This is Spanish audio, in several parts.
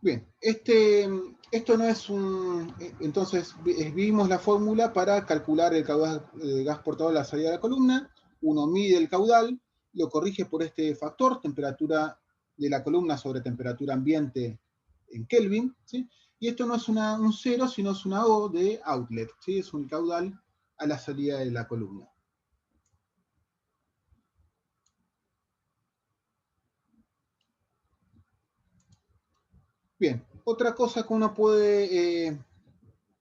Bien, esto no es un... Entonces, vimos la fórmula para calcular el caudal de gas portador a la salida de la columna. Uno mide el caudal, lo corrige por este factor, temperatura de la columna sobre temperatura ambiente en Kelvin, ¿sí? Y esto no es un cero, sino es una O de outlet, ¿sí? Es un caudal a la salida de la columna. Bien, otra cosa que uno puede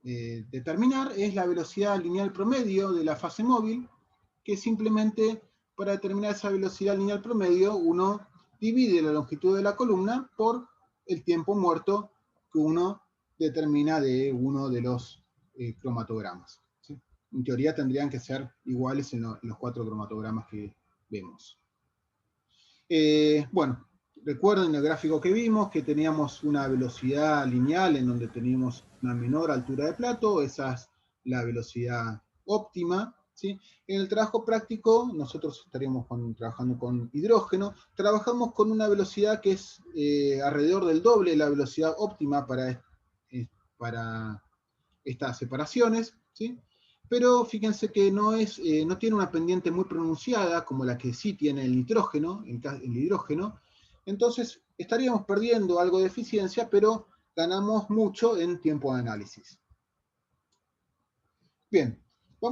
determinar es la velocidad lineal promedio de la fase móvil, que simplemente para determinar esa velocidad lineal promedio uno divide la longitud de la columna por el tiempo muerto que uno determina de uno de los cromatogramas, ¿sí? En teoría tendrían que ser iguales en los 4 cromatogramas que vemos. Bueno, recuerden el gráfico que vimos, que teníamos una velocidad lineal en donde teníamos una menor altura de plato, esa es la velocidad óptima, ¿sí? En el trabajo práctico, nosotros estaríamos trabajando con hidrógeno, trabajamos con una velocidad que es alrededor del doble de la velocidad óptima para estas separaciones, ¿sí? Pero fíjense que no tiene una pendiente muy pronunciada como la que sí tiene el nitrógeno, el hidrógeno. Entonces estaríamos perdiendo algo de eficiencia, pero ganamos mucho en tiempo de análisis. Bien, no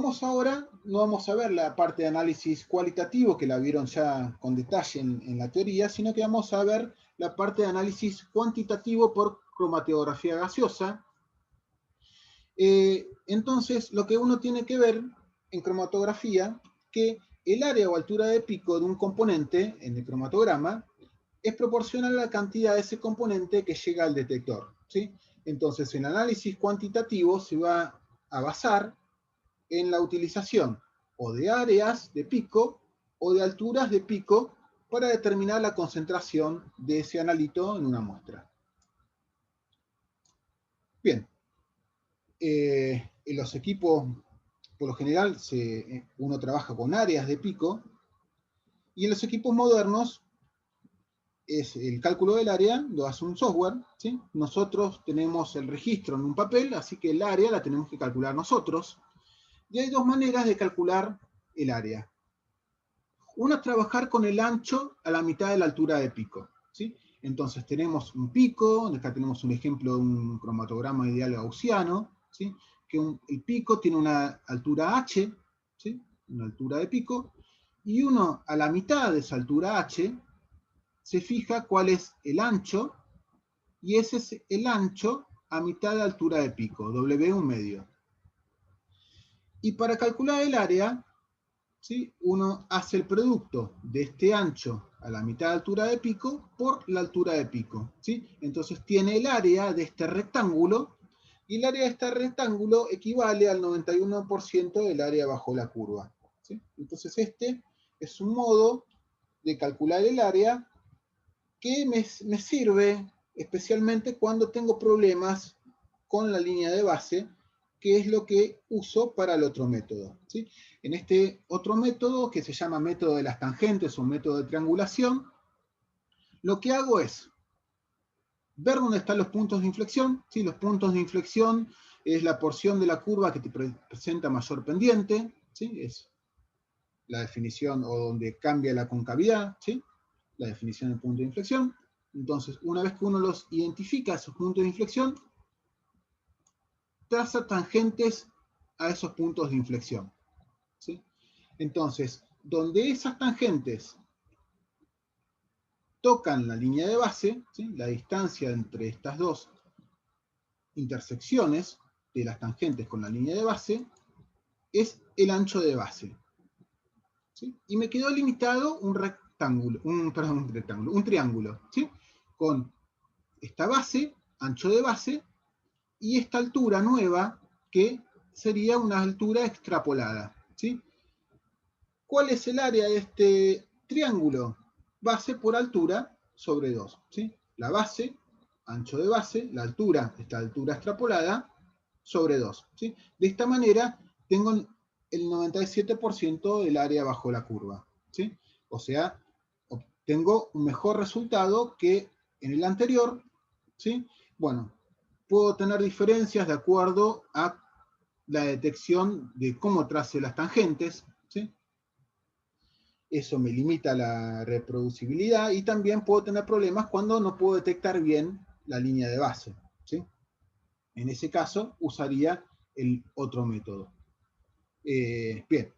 vamos a ver la parte de análisis cualitativo, que la vieron ya con detalle en la teoría, sino que vamos a ver la parte de análisis cuantitativo por cromatografía gaseosa. Entonces, lo que uno tiene que ver en cromatografía, que el área o altura de pico de un componente en el cromatograma es proporcional a la cantidad de ese componente que llega al detector, ¿sí? Entonces, el análisis cuantitativo se va a basar en la utilización o de áreas de pico o de alturas de pico para determinar la concentración de ese analito en una muestra. Bien. En los equipos, por lo general, uno trabaja con áreas de pico, y en los equipos modernos, es el cálculo del área lo hace un software, ¿sí? Nosotros tenemos el registro en un papel, así que el área la tenemos que calcular nosotros. Y hay dos maneras de calcular el área. Una es trabajar con el ancho a la mitad de la altura de pico, ¿sí? Entonces tenemos un pico, acá tenemos un ejemplo de un cromatograma ideal gaussiano, ¿sí? Que el pico tiene una altura h, ¿sí? Una altura de pico, y uno a la mitad de esa altura h se fija cuál es el ancho, y ese es el ancho a mitad de altura de pico, W1/2. Y para calcular el área, ¿sí? Uno hace el producto de este ancho a la mitad de altura de pico por la altura de pico, ¿sí? Entonces tiene el área de este rectángulo, y el área de este rectángulo equivale al 91% del área bajo la curva, ¿sí? Entonces este es un modo de calcular el área que me sirve especialmente cuando tengo problemas con la línea de base, que es lo que uso para el otro método, ¿sí? En este otro método, que se llama método de las tangentes o método de triangulación, lo que hago es ver dónde están los puntos de inflexión, ¿sí? Los puntos de inflexión es la porción de la curva que te presenta mayor pendiente, ¿sí? Es la definición, o donde cambia la concavidad, ¿sí? La definición del punto de inflexión. Entonces, una vez que uno los identifica, esos puntos de inflexión, traza tangentes a esos puntos de inflexión, ¿sí? Entonces, donde esas tangentes tocan la línea de base, ¿sí? La distancia entre estas dos intersecciones de las tangentes con la línea de base es el ancho de base, ¿sí? Y me quedó limitado un triángulo, ¿sí? Con esta base, ancho de base, y esta altura nueva, que sería una altura extrapolada, ¿sí? ¿Cuál es el área de este triángulo? Base por altura sobre 2, ¿sí? La base, ancho de base, la altura, esta altura extrapolada, sobre 2, ¿sí? De esta manera tengo el 97% del área bajo la curva, ¿sí? O sea, obtengo un mejor resultado que en el anterior, ¿sí? Bueno, puedo tener diferencias de acuerdo a la detección de cómo trace las tangentes, ¿sí? Eso me limita la reproducibilidad y también puedo tener problemas cuando no puedo detectar bien la línea de base, ¿sí? En ese caso usaría el otro método. Bien,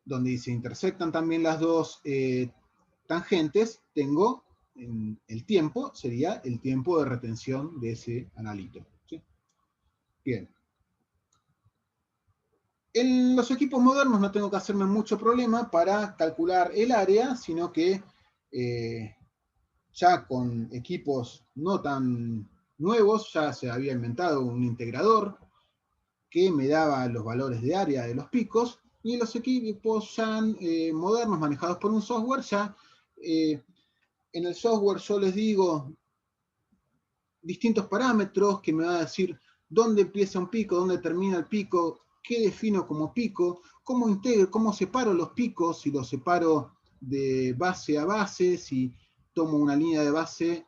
donde se intersectan también las dos tangentes, tengo el tiempo, sería el tiempo de retención de ese analito, ¿sí? Bien. En los equipos modernos no tengo que hacerme mucho problema para calcular el área, sino que ya con equipos no tan nuevos, ya se había inventado un integrador que me daba los valores de área de los picos, y en los equipos ya modernos manejados por un software, ya en el software yo les digo distintos parámetros que me va a decir dónde empieza un pico, dónde termina el pico, qué defino como pico, cómo integro, cómo separo los picos, si los separo de base a base, si tomo una línea de base,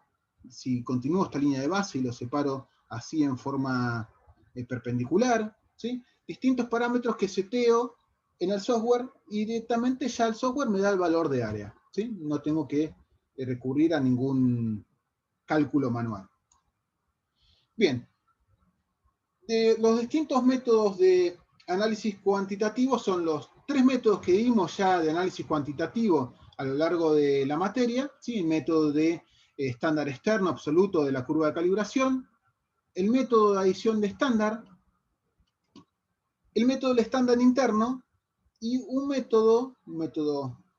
si continúo esta línea de base y lo separo así en forma perpendicular, ¿sí? Distintos parámetros que seteo en el software y directamente ya el software me da el valor de área, ¿sí? No tengo que recurrir a ningún cálculo manual. Bien, los distintos métodos de análisis cuantitativo son los 3 métodos que vimos ya de análisis cuantitativo a lo largo de la materia, ¿sí? El método de estándar externo absoluto de la curva de calibración, el método de adición de estándar, el método del estándar interno y un método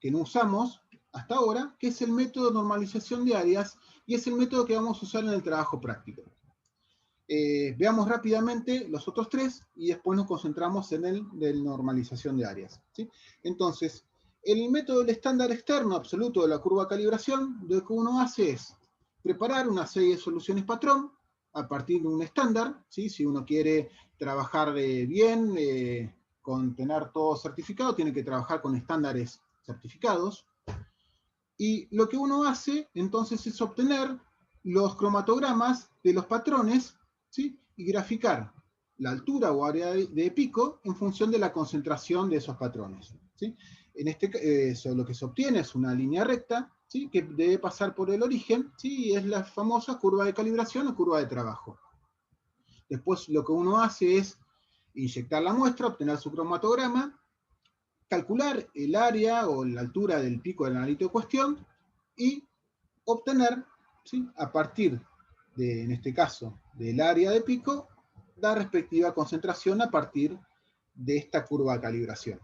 que no usamos hasta ahora, que es el método de normalización de áreas y es el método que vamos a usar en el trabajo práctico. Veamos rápidamente los otros 3 y después nos concentramos en el de normalización de áreas, ¿sí? Entonces, el método del estándar externo absoluto de la curva de calibración, lo que uno hace es preparar una serie de soluciones patrón a partir de un estándar, ¿sí? Si uno quiere trabajar bien, con tener todo certificado, tiene que trabajar con estándares certificados. Y lo que uno hace entonces es obtener los cromatogramas de los patrones, ¿sí? Y graficar la altura o área de pico en función de la concentración de esos patrones, ¿sí? En este caso, lo que se obtiene es una línea recta, ¿sí? Que debe pasar por el origen, ¿sí? Y es la famosa curva de calibración o curva de trabajo. Después lo que uno hace es inyectar la muestra, obtener su cromatograma, calcular el área o la altura del pico del analito de cuestión y obtener, ¿sí? A partir de, en este caso, del área de pico, la respectiva concentración a partir de esta curva de calibración.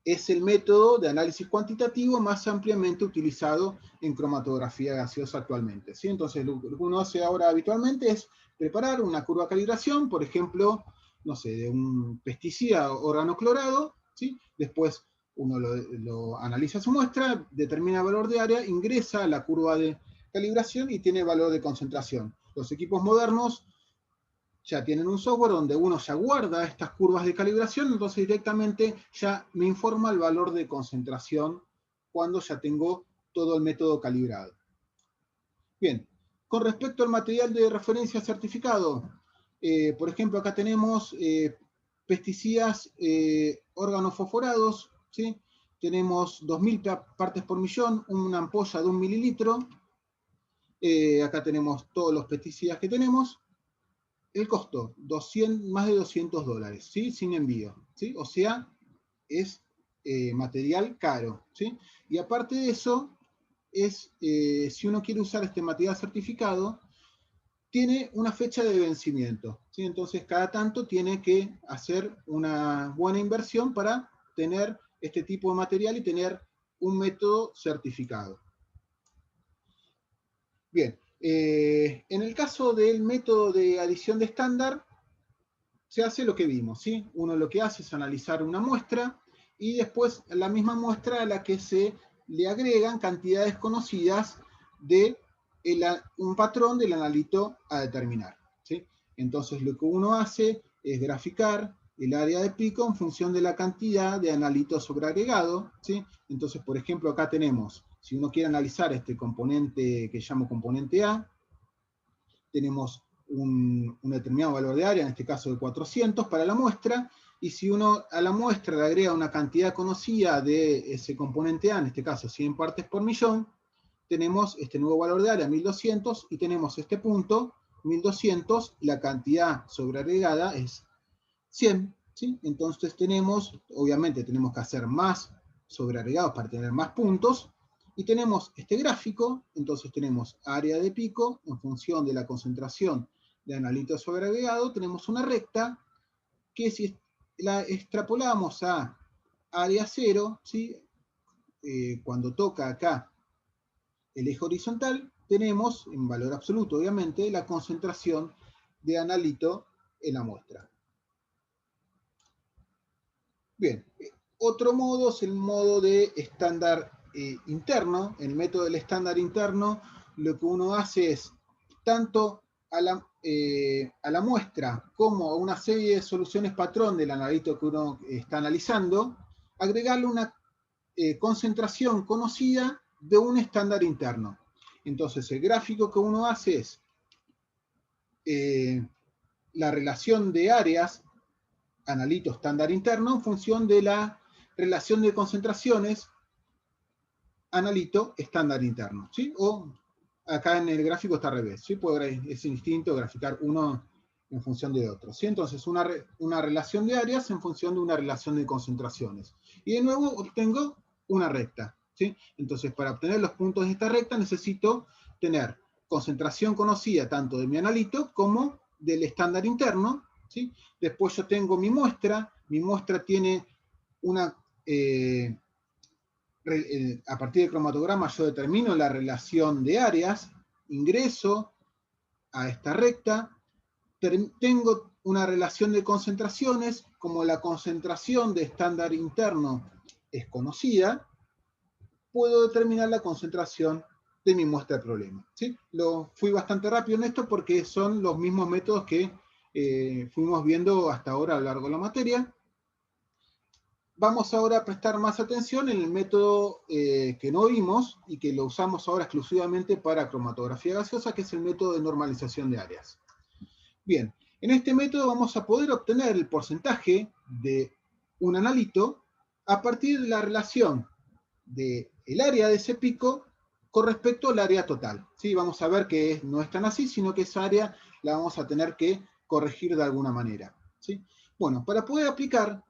Es el método de análisis cuantitativo más ampliamente utilizado en cromatografía gaseosa actualmente, ¿sí? Entonces, lo que uno hace ahora habitualmente es preparar una curva de calibración, por ejemplo, no sé, de un pesticida organoclorado, ¿sí? Después uno lo analiza su muestra, determina el valor de área, ingresa a la curva de calibración y tiene valor de concentración. Los equipos modernos ya tienen un software donde uno ya guarda estas curvas de calibración, entonces directamente ya me informa el valor de concentración cuando ya tengo todo el método calibrado. Bien, con respecto al material de referencia certificado, por ejemplo, acá tenemos pesticidas organofosforados, ¿sí? Tenemos 2000 partes por millón, una ampolla de 1 mililitro. Acá tenemos todos los pesticidas que tenemos. El costo, más de $200, ¿sí? Sin envío, ¿sí? O sea, es material caro, ¿sí? Y aparte de eso, si uno quiere usar este material certificado, tiene una fecha de vencimiento, ¿sí? Entonces, cada tanto tiene que hacer una buena inversión para tener este tipo de material y tener un método certificado. Bien, en el caso del método de adición de estándar, se hace lo que vimos, ¿sí? Uno lo que hace es analizar una muestra y después la misma muestra a la que se le agregan cantidades conocidas de un patrón del analito a determinar, ¿sí? Entonces lo que uno hace es graficar el área de pico en función de la cantidad de analito sobreagregado, ¿sí? Entonces, por ejemplo, acá tenemos, si uno quiere analizar este componente que llamo componente A, tenemos un determinado valor de área, en este caso de 400 para la muestra, y si uno a la muestra le agrega una cantidad conocida de ese componente A, en este caso 100 partes por millón, tenemos este nuevo valor de área, 1200, y tenemos este punto, 1200, la cantidad sobreagregada es 100, ¿sí? Entonces tenemos, obviamente tenemos que hacer más sobreagregados para tener más puntos, y tenemos este gráfico, entonces tenemos área de pico, en función de la concentración de analito sobreagregado, tenemos una recta, que si la extrapolamos a área cero, ¿sí? Cuando toca acá el eje horizontal, tenemos, en valor absoluto obviamente, la concentración de analito en la muestra. Bien, otro modo es el modo de estándar interno. En el método del estándar interno, lo que uno hace es, tanto a la muestra como a una serie de soluciones patrón del analito que uno está analizando, agregarle una concentración conocida de un estándar interno. Entonces, el gráfico que uno hace es la relación de áreas analito estándar interno en función de la relación de concentraciones analito estándar interno, ¿sí? O acá en el gráfico está al revés, ¿sí? Es indistinto graficar uno en función de otro, ¿sí? Entonces una relación de áreas en función de una relación de concentraciones. Y de nuevo obtengo una recta, ¿sí? Entonces para obtener los puntos de esta recta necesito tener concentración conocida tanto de mi analito como del estándar interno, ¿sí? Después yo tengo mi muestra tiene una... a partir del cromatograma yo determino la relación de áreas, ingreso a esta recta, tengo una relación de concentraciones, como la concentración de estándar interno es conocida, puedo determinar la concentración de mi muestra de problema, ¿sí? Fui bastante rápido en esto porque son los mismos métodos que fuimos viendo hasta ahora a lo largo de la materia. Vamos ahora a prestar más atención en el método que no vimos y que lo usamos ahora exclusivamente para cromatografía gaseosa, que es el método de normalización de áreas. Bien, en este método vamos a poder obtener el porcentaje de un analito a partir de la relación del área de ese pico con respecto al área total, ¿sí? Vamos a ver que no es tan así, sino que esa área la vamos a tener que corregir de alguna manera, ¿sí? Bueno, para poder aplicar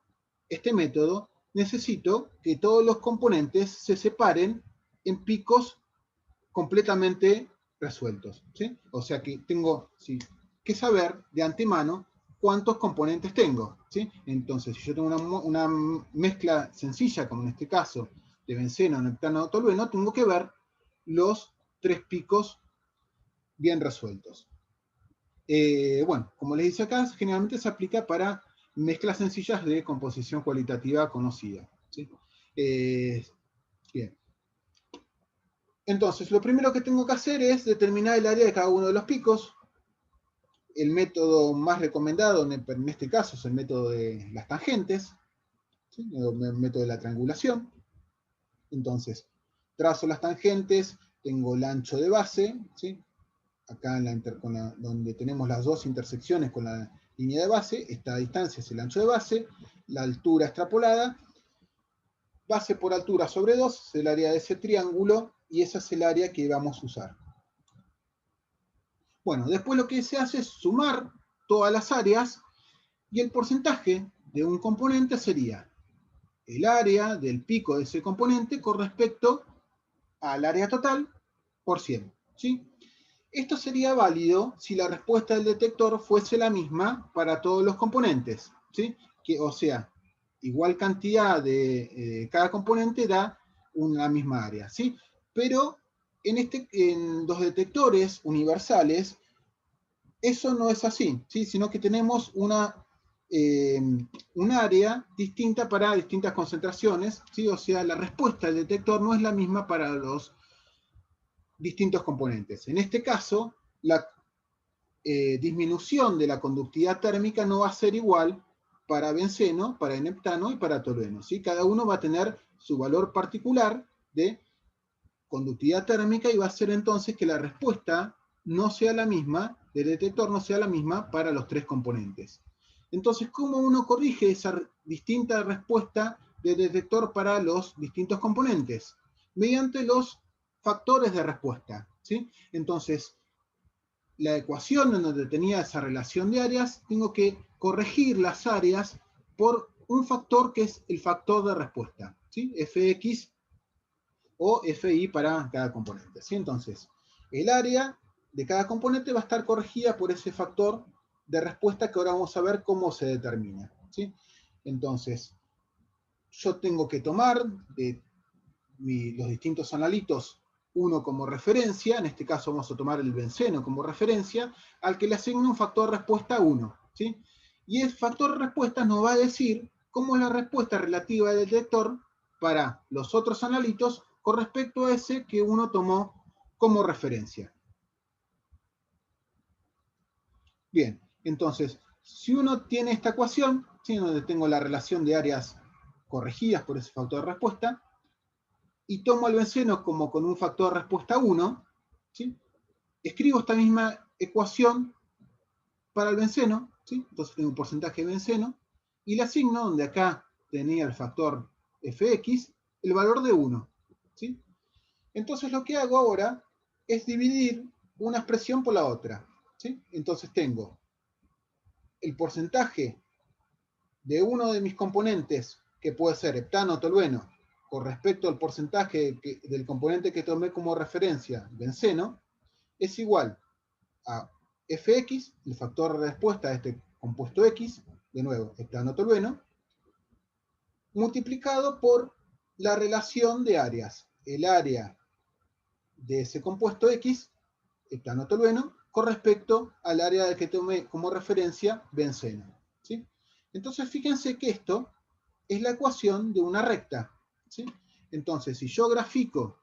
este método, necesito que todos los componentes se separen en picos completamente resueltos, ¿sí? O sea que tengo que saber de antemano cuántos componentes tengo, ¿sí? Entonces, si yo tengo una mezcla sencilla, como en este caso, de benceno, neptano, tolueno, tengo que ver los 3 picos bien resueltos. Bueno, como les dice acá, generalmente se aplica para mezclas sencillas de composición cualitativa conocida, ¿sí? Bien. Entonces, lo primero que tengo que hacer es determinar el área de cada uno de los picos. El método más recomendado en este caso es el método de las tangentes, ¿sí? El método de la triangulación. Entonces, trazo las tangentes, tengo el ancho de base, ¿sí? Acá donde tenemos las dos intersecciones con la línea de base, esta distancia es el ancho de base, la altura extrapolada, base por altura sobre 2, es el área de ese triángulo, y esa es el área que vamos a usar. Bueno, después lo que se hace es sumar todas las áreas, y el porcentaje de un componente sería el área del pico de ese componente con respecto al área total por 100, ¿sí? Esto sería válido si la respuesta del detector fuese la misma para todos los componentes, ¿sí? O sea, igual cantidad de cada componente da una misma área, ¿sí? Pero en los detectores universales, eso no es así, ¿sí? Sino que tenemos un área distinta para distintas concentraciones, ¿sí? O sea, la respuesta del detector no es la misma para los distintos componentes. En este caso, la disminución de la conductividad térmica no va a ser igual para benceno, para neptano y para tolueno, ¿sí? Cada uno va a tener su valor particular de conductividad térmica y va a ser entonces que la respuesta no sea la misma del detector no sea la misma para los tres componentes. Entonces, ¿cómo uno corrige esa distinta respuesta del detector para los distintos componentes? Mediante los factores de respuesta, ¿sí? Entonces, la ecuación en donde tenía esa relación de áreas, tengo que corregir las áreas por un factor que es el factor de respuesta, ¿sí? Fx o Fi para cada componente, ¿sí? Entonces, el área de cada componente va a estar corregida por ese factor de respuesta que ahora vamos a ver cómo se determina, ¿sí? Entonces, yo tengo que tomar de los distintos analitos uno como referencia, en este caso vamos a tomar el benceno como referencia, al que le asigno un factor de respuesta 1, ¿sí? Y el factor de respuesta nos va a decir cómo es la respuesta relativa del detector para los otros analitos con respecto a ese que uno tomó como referencia. Bien, entonces, si uno tiene esta ecuación, ¿sí? Donde tengo la relación de áreas corregidas por ese factor de respuesta, y tomo el benceno como con un factor de respuesta 1, ¿sí? Escribo esta misma ecuación para el benceno, ¿sí? Entonces tengo un porcentaje de benceno, y le asigno, donde acá tenía el factor Fx, el valor de 1, ¿sí? Entonces lo que hago ahora es dividir una expresión por la otra, ¿sí? Entonces tengo el porcentaje de uno de mis componentes, que puede ser heptano o tolueno, con respecto al porcentaje del componente que tomé como referencia, benceno, es igual a Fx, el factor de respuesta de este compuesto X, de nuevo, heptano tolueno, multiplicado por la relación de áreas. El área de ese compuesto X, heptano tolueno, con respecto al área del que tomé como referencia, benceno, ¿sí? Entonces, fíjense que esto es la ecuación de una recta, ¿sí? Entonces, si yo grafico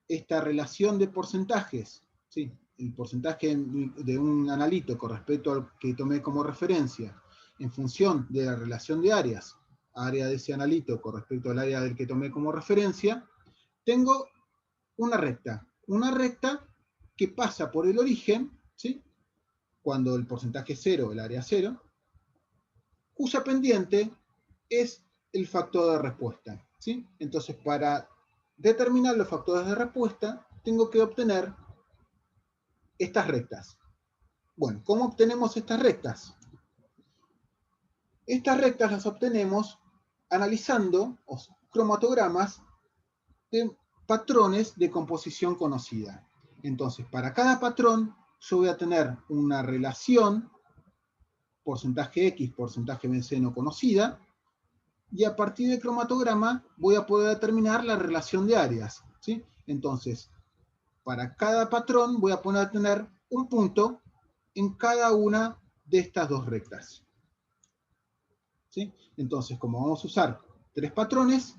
esta relación de porcentajes, ¿sí? El porcentaje de un analito con respecto al que tomé como referencia, en función de la relación de áreas, área de ese analito con respecto al área del que tomé como referencia, tengo una recta que pasa por el origen, ¿sí? Cuando el porcentaje es 0, el área 0, cuya pendiente es el factor de respuesta, ¿sí? Entonces, para determinar los factores de respuesta, tengo que obtener estas rectas. Bueno, ¿cómo obtenemos estas rectas? Estas rectas las obtenemos analizando cromatogramas de patrones de composición conocida. Entonces, para cada patrón, yo voy a tener una relación porcentaje X, porcentaje benceno conocida, y a partir del cromatograma voy a poder determinar la relación de áreas, ¿sí? Entonces, para cada patrón voy a poder tener un punto en cada una de estas dos rectas, ¿sí? Entonces, como vamos a usar tres patrones,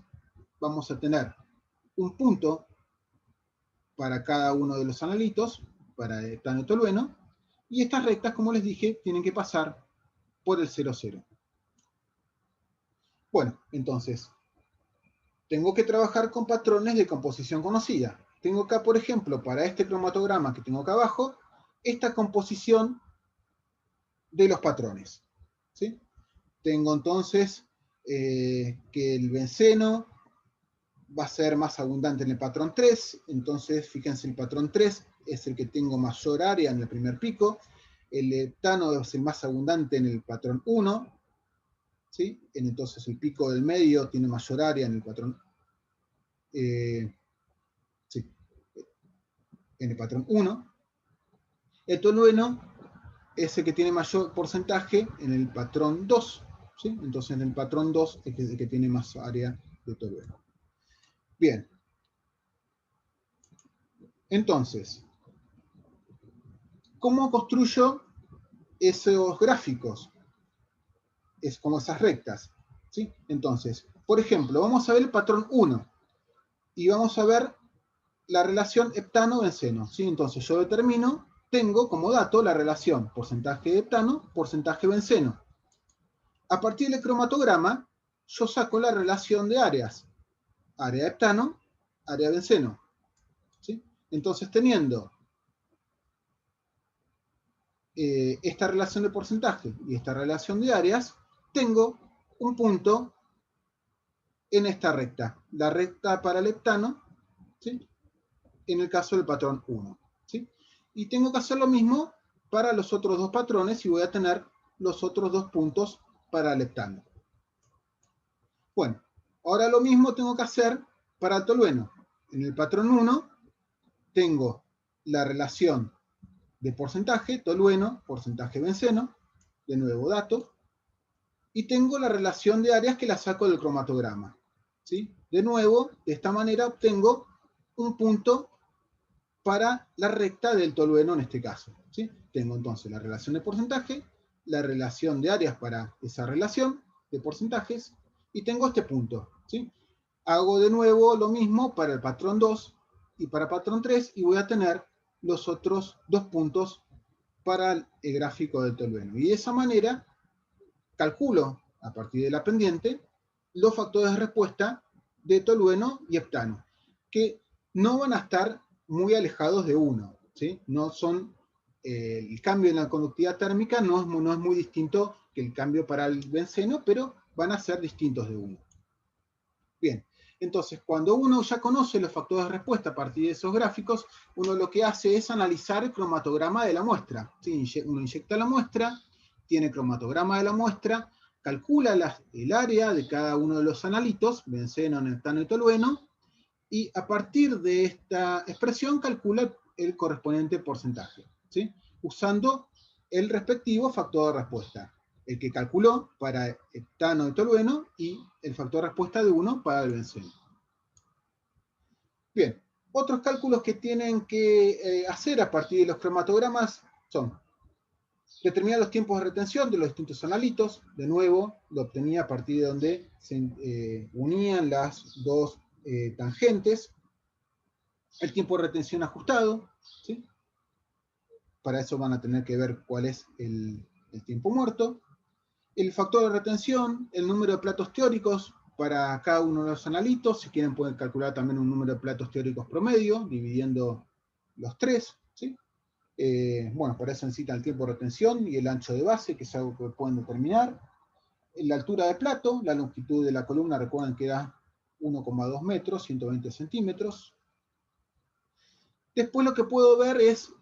vamos a tener un punto para cada uno de los analitos, para el plano tolueno, y estas rectas, como les dije, tienen que pasar por el 0, 0. Bueno, entonces, tengo que trabajar con patrones de composición conocida. Tengo acá, por ejemplo, para este cromatograma que tengo acá abajo, esta composición de los patrones, ¿sí? Tengo entonces que el benceno va a ser más abundante en el patrón 3, entonces fíjense, el patrón 3 es el que tengo mayor área en el primer pico, el heptano es el más abundante en el patrón 1, ¿sí? Entonces el pico del medio tiene mayor área en el patrón sí, en el patrón 1. El tolueno es el que tiene mayor porcentaje en el patrón 2. ¿Sí? Entonces en el patrón 2 es el que tiene más área de tolueno. Bien. Entonces, ¿cómo construyo esos gráficos? Es como esas rectas. ¿Sí? Entonces, por ejemplo, vamos a ver el patrón 1 y vamos a ver la relación heptano-benceno. ¿Sí? Entonces yo determino, tengo como dato la relación porcentaje de heptano, porcentaje benceno. A partir del cromatograma, yo saco la relación de áreas. Área heptano, área benceno. ¿Sí? Entonces, teniendo esta relación de porcentaje y esta relación de áreas, tengo un punto en esta recta, la recta para el heptano, ¿sí? En el caso del patrón 1. ¿Sí? Y tengo que hacer lo mismo para los otros dos patrones y voy a tener los otros dos puntos para el heptano. Bueno, ahora lo mismo tengo que hacer para el tolueno. En el patrón 1 tengo la relación de porcentaje, tolueno, porcentaje benceno, de nuevo dato, y tengo la relación de áreas que la saco del cromatograma. ¿Sí? De nuevo, de esta manera obtengo un punto para la recta del tolueno en este caso. ¿Sí? Tengo entonces la relación de porcentaje, la relación de áreas para esa relación de porcentajes, y tengo este punto. ¿Sí? Hago de nuevo lo mismo para el patrón 2 y para el patrón 3, y voy a tener los otros dos puntos para el gráfico del tolueno. Y de esa manera calculo, a partir de la pendiente, los factores de respuesta de tolueno y heptano, que no van a estar muy alejados de 1. ¿Sí? No son, el cambio en la conductividad térmica no es muy distinto que el cambio para el benceno, pero van a ser distintos de 1. Bien, entonces cuando uno ya conoce los factores de respuesta a partir de esos gráficos, uno lo que hace es analizar el cromatograma de la muestra. ¿Sí? Uno inyecta la muestra, tiene cromatograma de la muestra, calcula el área de cada uno de los analitos, benceno, heptano y tolueno, y a partir de esta expresión calcula el correspondiente porcentaje, ¿sí? Usando el respectivo factor de respuesta, el que calculó para heptano y tolueno, y el factor de respuesta de 1 para el benceno. Bien, otros cálculos que tienen que hacer a partir de los cromatogramas son determinar los tiempos de retención de los distintos analitos. De nuevo, lo obtenía a partir de donde se unían las dos tangentes. El tiempo de retención ajustado, ¿sí? Para eso van a tener que ver cuál es el tiempo muerto. El factor de retención, el número de platos teóricos para cada uno de los analitos. Si quieren pueden calcular también un número de platos teóricos promedio, dividiendo los tres. ¿Sí? Bueno, para eso necesitan el tiempo de retención y el ancho de base, que es algo que pueden determinar. La altura de plato, la longitud de la columna, recuerden que da 1,2 metros, 120 centímetros. Después lo que puedo ver es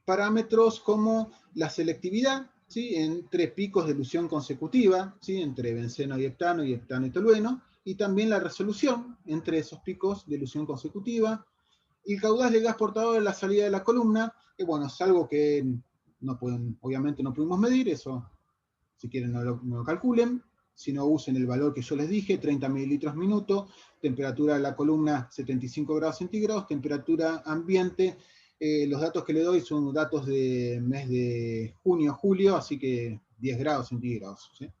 parámetros como la selectividad, ¿sí? Entre picos de elusión consecutiva, ¿sí? Entre benceno y heptano y tolueno, y también la resolución entre esos picos de elusión consecutiva, y el caudal del gas portador en la salida de la columna, que bueno, es algo que obviamente no pudimos medir, eso si quieren no lo calculen, si no usen el valor que yo les dije, 30 mililitros minuto, temperatura de la columna 75 grados centígrados, temperatura ambiente, los datos que le doy son datos de mes de junio-julio, así que 10 grados centígrados. ¿Sí?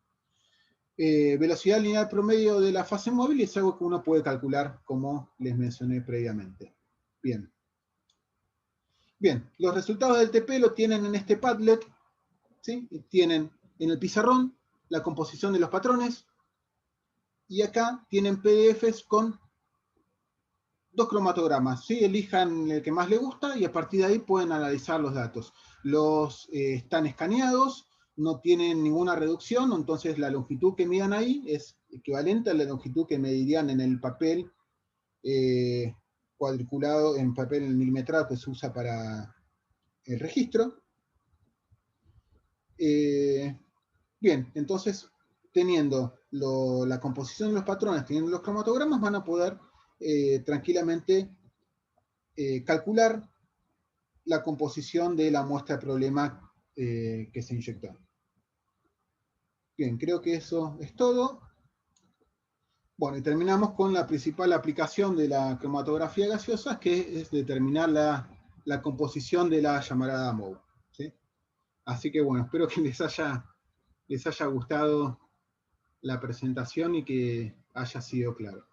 Velocidad lineal promedio de la fase móvil es algo que uno puede calcular como les mencioné previamente. Bien. Bien, los resultados del TP lo tienen en este Padlet, ¿sí? Tienen en el pizarrón la composición de los patrones, y acá tienen PDFs con dos cromatogramas, ¿sí? Elijan el que más les gusta y a partir de ahí pueden analizar los datos. Los están escaneados, no tienen ninguna reducción, entonces la longitud que midan ahí es equivalente a la longitud que medirían en el papel cuadriculado, en papel milimetrado que se usa para el registro. Bien, entonces, teniendo la composición de los patrones, teniendo los cromatogramas, van a poder tranquilamente calcular la composición de la muestra de problema que se inyectó. Bien, creo que eso es todo. Bueno, y terminamos con la principal aplicación de la cromatografía gaseosa, que es determinar la composición de la llamarada MOU. ¿Sí? Así que bueno, espero que les haya gustado la presentación y que haya sido claro.